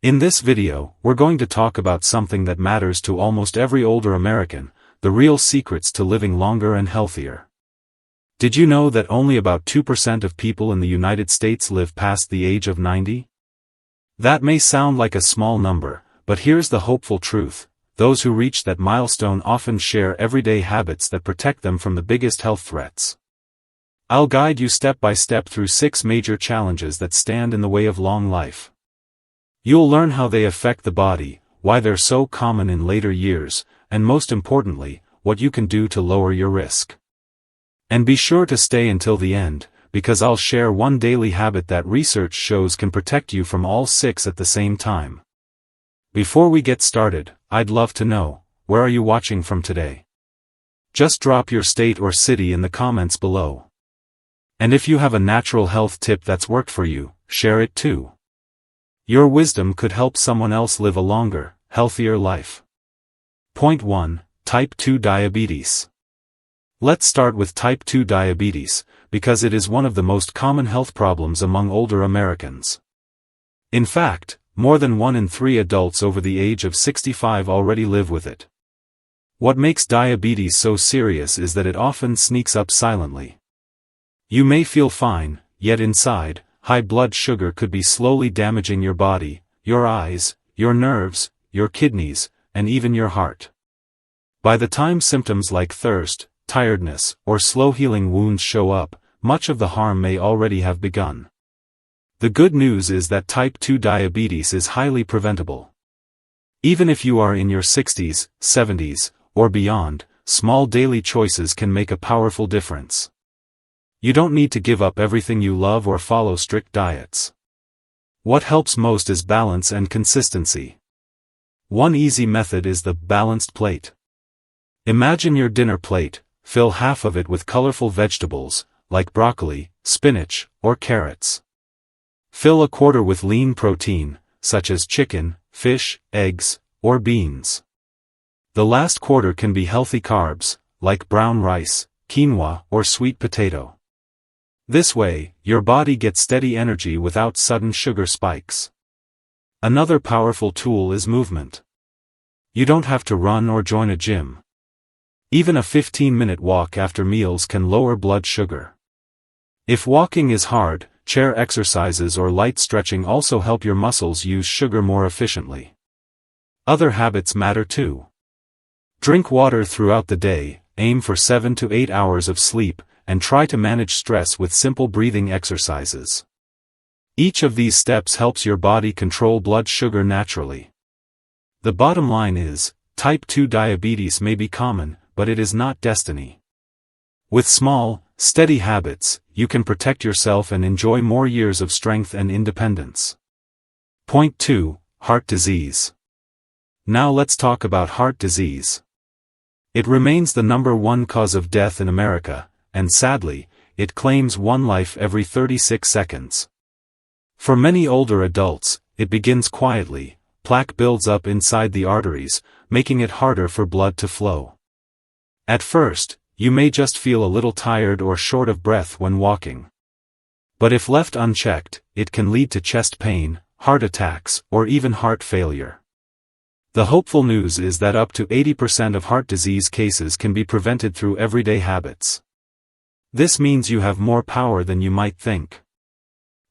In this video, we're going to talk about something that matters to almost every older American, the real secrets to living longer and healthier. Did you know that only about 2% of people in the United States live past the age of 90? That may sound like a small number, but here's the hopeful truth. Those who reach that milestone often share everyday habits that protect them from the biggest health threats. I'll guide you step by step through 6 major challenges that stand in the way of long life. You'll learn how they affect the body, why they're so common in later years, and most importantly, what you can do to lower your risk. And be sure to stay until the end, because I'll share one daily habit that research shows can protect you from all 6 at the same time. Before we get started, I'd love to know, where are you watching from today? Just drop your state or city in the comments below. And if you have a natural health tip that's worked for you, share it too. Your wisdom could help someone else live a longer, healthier life. Point 1. Type 2 diabetes. Let's start with type 2 diabetes, because it is one of the most common health problems among older Americans. In fact, more than 1 in 3 adults over the age of 65 already live with it. What makes diabetes so serious is that it often sneaks up silently. You may feel fine, yet inside, high blood sugar could be slowly damaging your body, your eyes, your nerves, your kidneys, and even your heart. By the time symptoms like thirst, tiredness, or slow-healing wounds show up, much of the harm may already have begun. The good news is that type 2 diabetes is highly preventable. Even if you are in your 60s, 70s, or beyond, small daily choices can make a powerful difference. You don't need to give up everything you love or follow strict diets. What helps most is balance and consistency. One easy method is the balanced plate. Imagine your dinner plate, fill half of it with colorful vegetables, like broccoli, spinach, or carrots. Fill a quarter with lean protein, such as chicken, fish, eggs, or beans. The last quarter can be healthy carbs, like brown rice, quinoa, or sweet potato. This way, your body gets steady energy without sudden sugar spikes. Another powerful tool is movement. You don't have to run or join a gym. Even a 15-minute walk after meals can lower blood sugar. If walking is hard, chair exercises or light stretching also help your muscles use sugar more efficiently. Other habits matter too. Drink water throughout the day, aim for 7 to 8 hours of sleep, and try to manage stress with simple breathing exercises. Each of these steps helps your body control blood sugar naturally. The bottom line is, type 2 diabetes may be common, but it is not destiny. With small, steady habits, you can protect yourself and enjoy more years of strength and independence. Point 2. Heart disease. Now let's talk about heart disease. It remains the #1 cause of death in America, and sadly, it claims one life every 36 seconds. For many older adults, it begins quietly. Plaque builds up inside the arteries, making it harder for blood to flow. At first, you may just feel a little tired or short of breath when walking. But if left unchecked, it can lead to chest pain, heart attacks, or even heart failure. The hopeful news is that up to 80% of heart disease cases can be prevented through everyday habits. This means you have more power than you might think.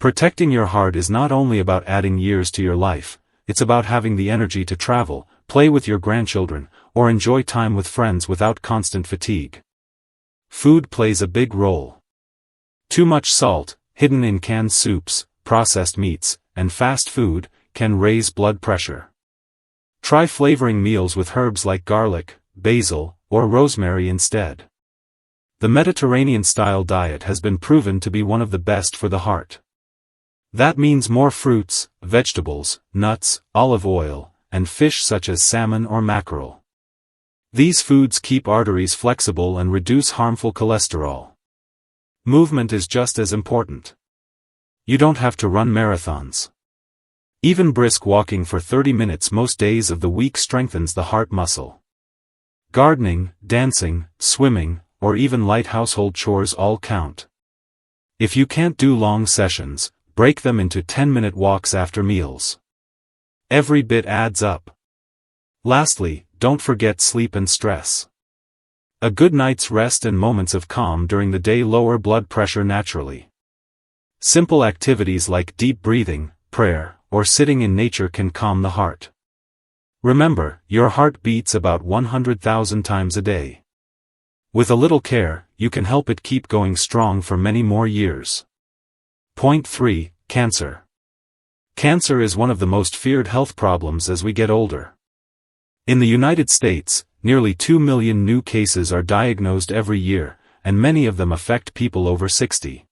Protecting your heart is not only about adding years to your life, it's about having the energy to travel, play with your grandchildren, or enjoy time with friends without constant fatigue. Food plays a big role. Too much salt, hidden in canned soups, processed meats, and fast food, can raise blood pressure. Try flavoring meals with herbs like garlic, basil, or rosemary instead. The Mediterranean-style diet has been proven to be one of the best for the heart. That means more fruits, vegetables, nuts, olive oil, and fish such as salmon or mackerel. These foods keep arteries flexible and reduce harmful cholesterol. Movement is just as important. You don't have to run marathons. Even brisk walking for 30 minutes most days of the week strengthens the heart muscle. Gardening, dancing, swimming, or even light household chores all count. If you can't do long sessions, break them into 10-minute walks after meals. Every bit adds up. Lastly, don't forget sleep and stress. A good night's rest and moments of calm during the day lower blood pressure naturally. Simple activities like deep breathing, prayer, or sitting in nature can calm the heart. Remember, your heart beats about 100,000 times a day. With a little care, you can help it keep going strong for many more years. Point 3. Cancer. Cancer is one of the most feared health problems as we get older. In the United States, nearly 2 million new cases are diagnosed every year, and many of them affect people over 60.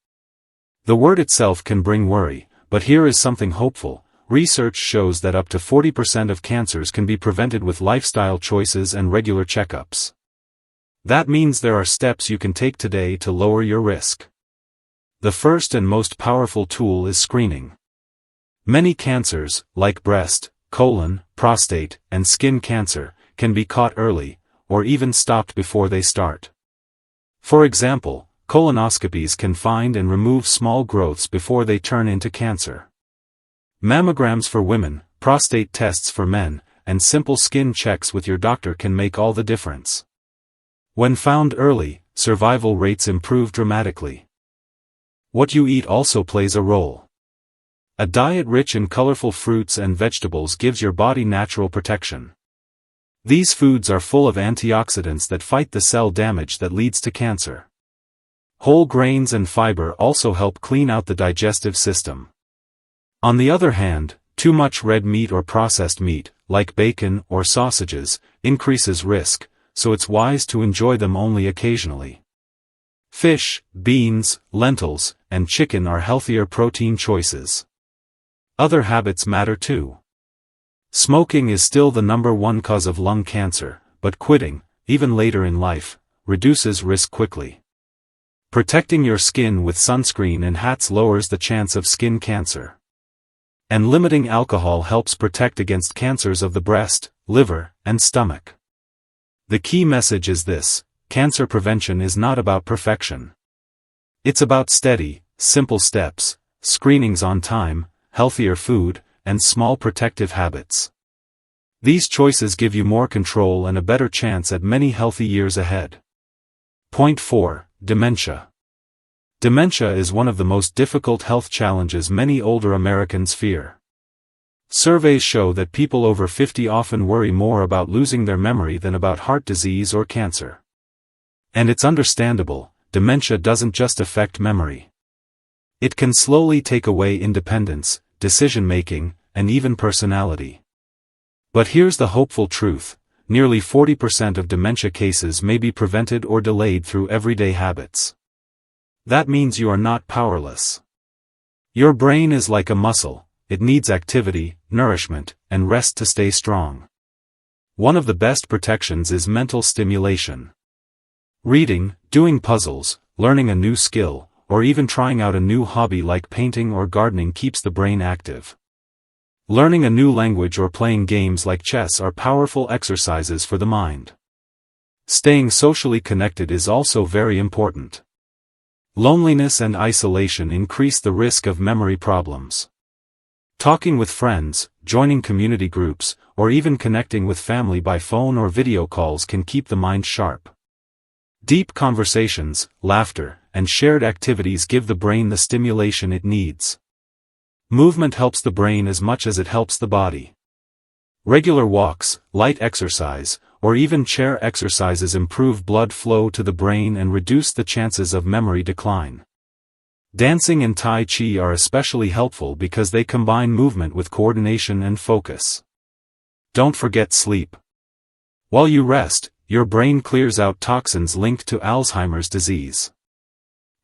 The word itself can bring worry, but here is something hopeful. Research shows that up to 40% of cancers can be prevented with lifestyle choices and regular checkups. That means there are steps you can take today to lower your risk. The first and most powerful tool is screening. Many cancers, like breast, colon, prostate, and skin cancer, can be caught early, or even stopped before they start. For example, colonoscopies can find and remove small growths before they turn into cancer. Mammograms for women, prostate tests for men, and simple skin checks with your doctor can make all the difference. When found early, survival rates improve dramatically. What you eat also plays a role. A diet rich in colorful fruits and vegetables gives your body natural protection. These foods are full of antioxidants that fight the cell damage that leads to cancer. Whole grains and fiber also help clean out the digestive system. On the other hand, too much red meat or processed meat, like bacon or sausages, increases risk, so it's wise to enjoy them only occasionally. Fish, beans, lentils, and chicken are healthier protein choices. Other habits matter too. Smoking is still the #1 cause of lung cancer, but quitting, even later in life, reduces risk quickly. Protecting your skin with sunscreen and hats lowers the chance of skin cancer. And limiting alcohol helps protect against cancers of the breast, liver, and stomach. The key message is this: cancer prevention is not about perfection. It's about steady, simple steps, screenings on time, healthier food, and small protective habits. These choices give you more control and a better chance at many healthy years ahead. Point 4. Dementia. Dementia is one of the most difficult health challenges many older Americans fear. Surveys show that people over 50 often worry more about losing their memory than about heart disease or cancer. And it's understandable, dementia doesn't just affect memory. It can slowly take away independence, decision-making, and even personality. But here's the hopeful truth: nearly 40% of dementia cases may be prevented or delayed through everyday habits. That means you are not powerless. Your brain is like a muscle. It needs activity, nourishment, and rest to stay strong. One of the best protections is mental stimulation. Reading, doing puzzles, learning a new skill, or even trying out a new hobby like painting or gardening keeps the brain active. Learning a new language or playing games like chess are powerful exercises for the mind. Staying socially connected is also very important. Loneliness and isolation increase the risk of memory problems. Talking with friends, joining community groups, or even connecting with family by phone or video calls can keep the mind sharp. Deep conversations, laughter, and shared activities give the brain the stimulation it needs. Movement helps the brain as much as it helps the body. Regular walks, light exercise, or even chair exercises improve blood flow to the brain and reduce the chances of memory decline. Dancing and Tai Chi are especially helpful because they combine movement with coordination and focus. Don't forget sleep. While you rest, your brain clears out toxins linked to Alzheimer's disease.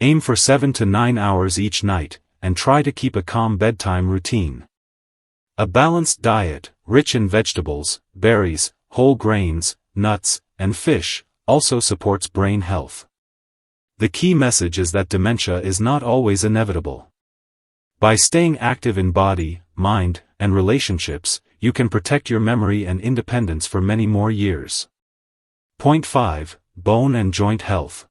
Aim for 7 to 9 hours each night, and try to keep a calm bedtime routine. A balanced diet, rich in vegetables, berries, whole grains, nuts, and fish, also supports brain health. The key message is that dementia is not always inevitable. By staying active in body, mind, and relationships, you can protect your memory and independence for many more years. Point 5. Bone and joint health.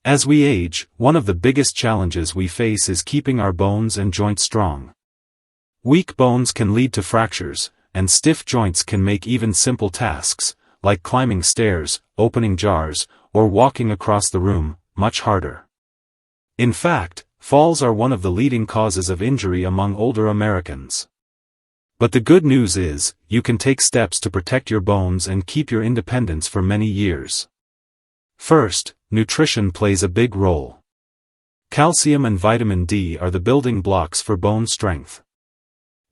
As we age, one of the biggest challenges we face is keeping our bones and joints strong. Weak bones can lead to fractures, and stiff joints can make even simple tasks, like climbing stairs, opening jars, or walking across the room, much harder. In fact, falls are one of the leading causes of injury among older Americans. But the good news is, you can take steps to protect your bones and keep your independence for many years. First, nutrition plays a big role. Calcium and vitamin D are the building blocks for bone strength.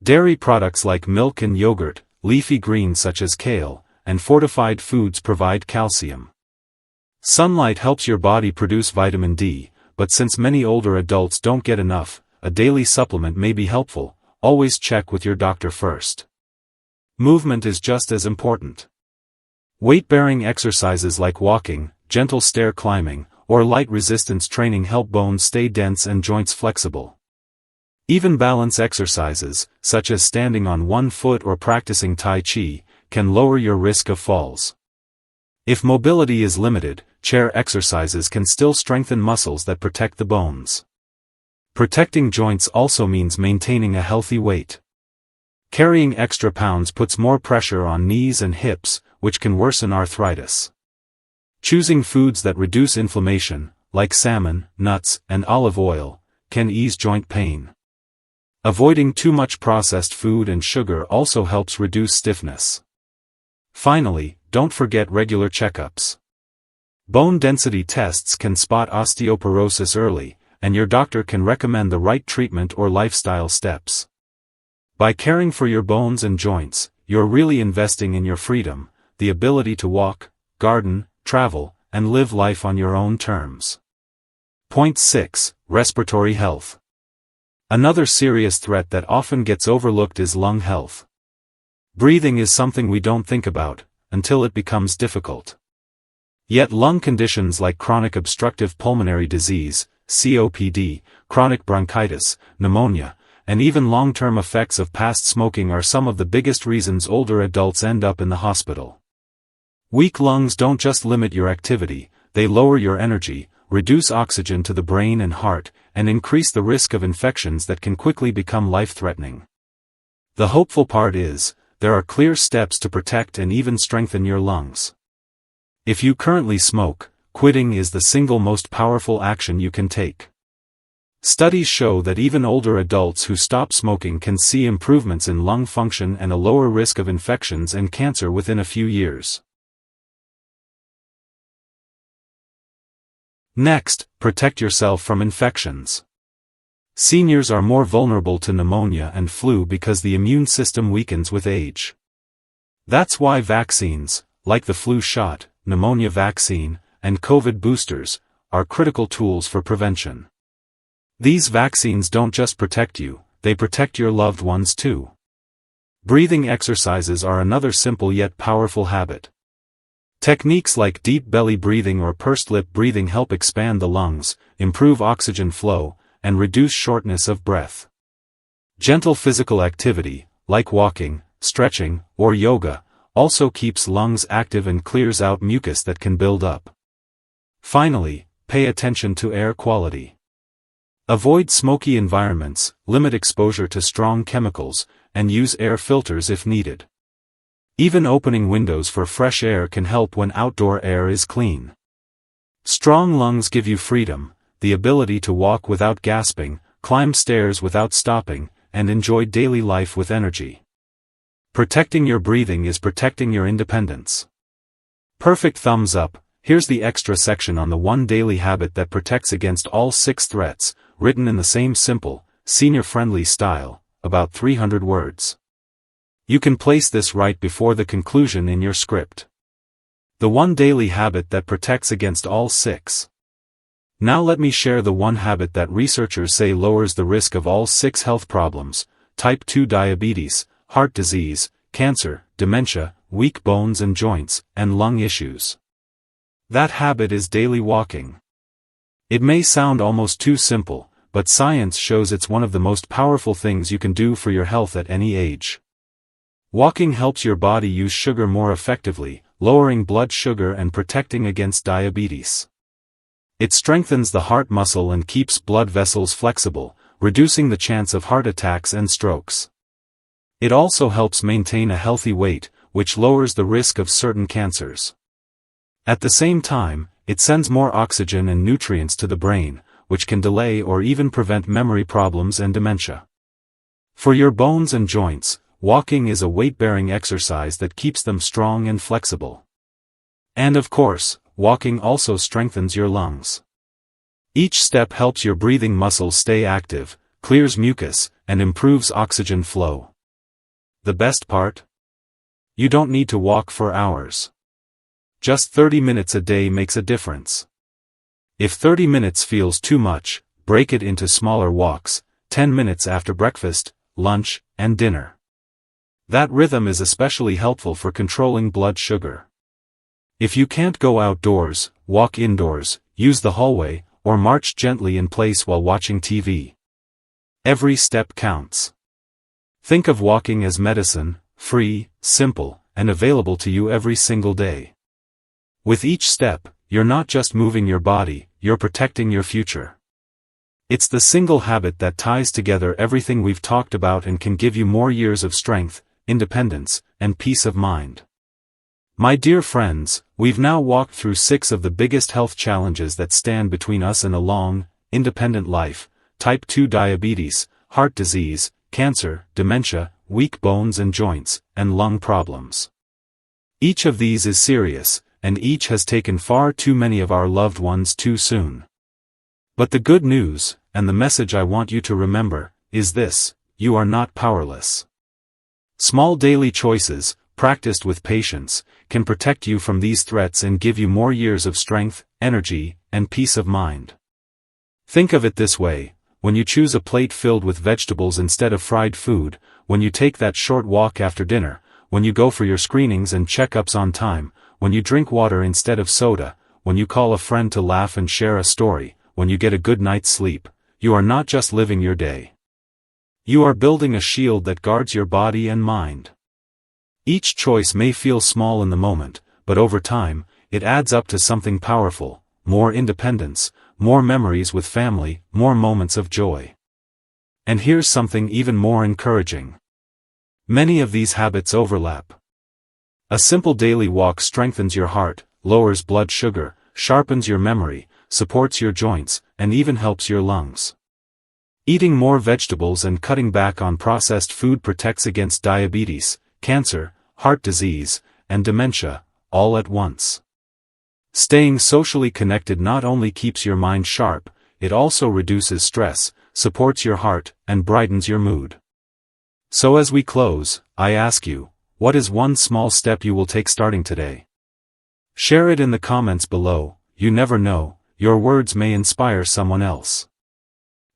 Dairy products like milk and yogurt, leafy greens such as kale, and fortified foods provide calcium. Sunlight helps your body produce vitamin D, but since many older adults don't get enough, a daily supplement may be helpful. Always check with your doctor first. Movement is just as important. Weight-bearing exercises like walking, gentle stair climbing, or light resistance training help bones stay dense and joints flexible. Even balance exercises, such as standing on one foot or practicing Tai Chi, can lower your risk of falls. If mobility is limited, chair exercises can still strengthen muscles that protect the bones. Protecting joints also means maintaining a healthy weight. Carrying extra pounds puts more pressure on knees and hips, which can worsen arthritis. Choosing foods that reduce inflammation, like salmon, nuts, and olive oil, can ease joint pain. Avoiding too much processed food and sugar also helps reduce stiffness. Finally, don't forget regular checkups. Bone density tests can spot osteoporosis early, and your doctor can recommend the right treatment or lifestyle steps. By caring for your bones and joints, you're really investing in your freedom, the ability to walk, garden, travel, and live life on your own terms. Point 6. Respiratory health. Another serious threat that often gets overlooked is lung health. Breathing is something we don't think about, until it becomes difficult. Yet lung conditions like chronic obstructive pulmonary disease, COPD, chronic bronchitis, pneumonia, and even long-term effects of past smoking are some of the biggest reasons older adults end up in the hospital. Weak lungs don't just limit your activity, they lower your energy, reduce oxygen to the brain and heart, and increase the risk of infections that can quickly become life-threatening. The hopeful part is, there are clear steps to protect and even strengthen your lungs. If you currently smoke, quitting is the single most powerful action you can take. Studies show that even older adults who stop smoking can see improvements in lung function and a lower risk of infections and cancer within a few years. Next, protect yourself from infections. Seniors are more vulnerable to pneumonia and flu because the immune system weakens with age. That's why vaccines, like the flu shot, pneumonia vaccine, and COVID boosters, are critical tools for prevention. These vaccines don't just protect you, they protect your loved ones too. Breathing exercises are another simple yet powerful habit. Techniques like deep belly breathing or pursed lip breathing help expand the lungs, improve oxygen flow, and reduce shortness of breath. Gentle physical activity, like walking, stretching, or yoga, also keeps lungs active and clears out mucus that can build up. Finally, pay attention to air quality. Avoid smoky environments, limit exposure to strong chemicals, and use air filters if needed. Even opening windows for fresh air can help when outdoor air is clean. Strong lungs give you freedom, the ability to walk without gasping, climb stairs without stopping, and enjoy daily life with energy. Protecting your breathing is protecting your independence. Perfect thumbs up. Here's the extra section on the one daily habit that protects against all 6 threats, written in the same simple, senior-friendly style, about 300 words. You can place this right before the conclusion in your script. The one daily habit that protects against all 6. Now let me share the one habit that researchers say lowers the risk of all 6 health problems: type 2 diabetes, heart disease, cancer, dementia, weak bones and joints, and lung issues. That habit is daily walking. It may sound almost too simple, but science shows it's one of the most powerful things you can do for your health at any age. Walking helps your body use sugar more effectively, lowering blood sugar and protecting against diabetes. It strengthens the heart muscle and keeps blood vessels flexible, reducing the chance of heart attacks and strokes. It also helps maintain a healthy weight, which lowers the risk of certain cancers. At the same time, it sends more oxygen and nutrients to the brain, which can delay or even prevent memory problems and dementia. For your bones and joints, walking is a weight-bearing exercise that keeps them strong and flexible. And of course, walking also strengthens your lungs. Each step helps your breathing muscles stay active, clears mucus, and improves oxygen flow. The best part? You don't need to walk for hours. Just 30 minutes a day makes a difference. If 30 minutes feels too much, break it into smaller walks, 10 minutes after breakfast, lunch, and dinner. That rhythm is especially helpful for controlling blood sugar. If you can't go outdoors, walk indoors, use the hallway, or march gently in place while watching TV. Every step counts. Think of walking as medicine, free, simple, and available to you every single day. With each step, you're not just moving your body, you're protecting your future. It's the single habit that ties together everything we've talked about and can give you more years of strength, independence, and peace of mind. My dear friends, we've now walked through 6 of the biggest health challenges that stand between us and a long, independent life: type 2 diabetes, heart disease, cancer, dementia, weak bones and joints, and lung problems. Each of these is serious, and each has taken far too many of our loved ones too soon. But the good news, and the message I want you to remember, is this: you are not powerless. Small daily choices, practiced with patience, can protect you from these threats and give you more years of strength, energy, and peace of mind. Think of it this way: when you choose a plate filled with vegetables instead of fried food, when you take that short walk after dinner, when you go for your screenings and checkups on time, when you drink water instead of soda, when you call a friend to laugh and share a story, when you get a good night's sleep, you are not just living your day. You are building a shield that guards your body and mind. Each choice may feel small in the moment, but over time, it adds up to something powerful: more independence, more memories with family, more moments of joy. And here's something even more encouraging. Many of these habits overlap. A simple daily walk strengthens your heart, lowers blood sugar, sharpens your memory, supports your joints, and even helps your lungs. Eating more vegetables and cutting back on processed food protects against diabetes, cancer, heart disease, and dementia, all at once. Staying socially connected not only keeps your mind sharp, it also reduces stress, supports your heart, and brightens your mood. So as we close, I ask you, what is one small step you will take starting today? Share it in the comments below. You never know, your words may inspire someone else.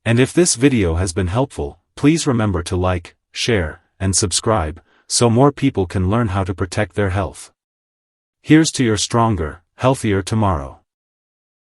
And if this video has been helpful, please remember to like, share, and subscribe, so more people can learn how to protect their health. Here's to your stronger, healthier tomorrow.